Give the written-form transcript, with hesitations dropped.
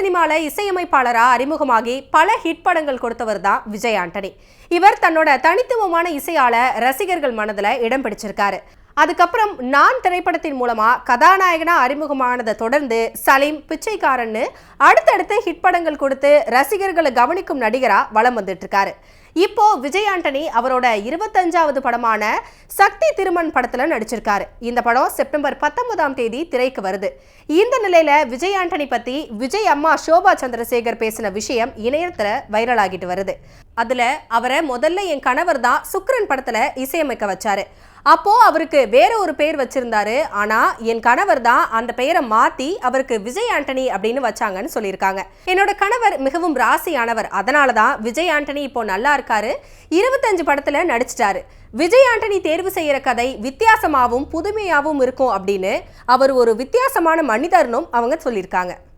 சினிமால இசையமைப்பாளரா அறிமுகமாகி பல ஹிட் படங்கள் கொடுத்தவர் தான் விஜய் ஆண்டனி. இவர் தன்னோட தனித்துவமான இசையால ரசிகர்கள் மனதில் இடம் பிடிச்சிருக்காரு. அதுக்கப்புறம் நான் திரைப்படத்தின் மூலமா கதாநாயகனா அறிமுகமானதை தொடர்ந்து சலீம், பிச்சைக்காரன்னு அடுத்தடுத்து ஹிட் படங்கள் கொடுத்து ரசிகர்களை கவனிக்கும் நடிகரா வலம் வந்துட்டு இருக்காரு. இப்போ விஜய் ஆண்டனி அவரோட 25வது படமான சக்தி திருமன் படத்துல நடிச்சிருக்காரு. இந்த படம் செப்டம்பர் 19ஆம் தேதி திரைக்கு வருது. இந்த நிலையில விஜய் ஆண்டனி பத்தி விஜய் அம்மா ஷோபா சந்திரசேகர் பேசின விஷயம் இணையத்துல வைரல் ஆகிட்டு வருது. அதுல அவரை முதல்ல என் கணவர் தான் சுக்ரன் படத்துல இசையமைக்க வச்சாரு. அப்போ அவருக்கு வேற ஒரு பெயர் வச்சிருந்தாரு. ஆனா என் கணவர் தான் அந்த பெயரை மாத்தி அவருக்கு விஜய் ஆண்டனி அப்படின்னு வச்சாங்கன்னு சொல்லியிருக்காங்க. என்னோட கணவர் மிகவும் ராசியானவர், அதனாலதான் விஜய் ஆண்டனி இப்போ நல்லா இருக்காரு. 25 படத்துல நடிச்சிட்டாரு. விஜய் ஆண்டனி தேர்வு செய்யற கதை வித்தியாசமாவும் புதுமையாவும் இருக்கும் அப்படின்னு அவர் ஒரு வித்தியாசமான மனிதர்னும் அவங்க சொல்லியிருக்காங்க.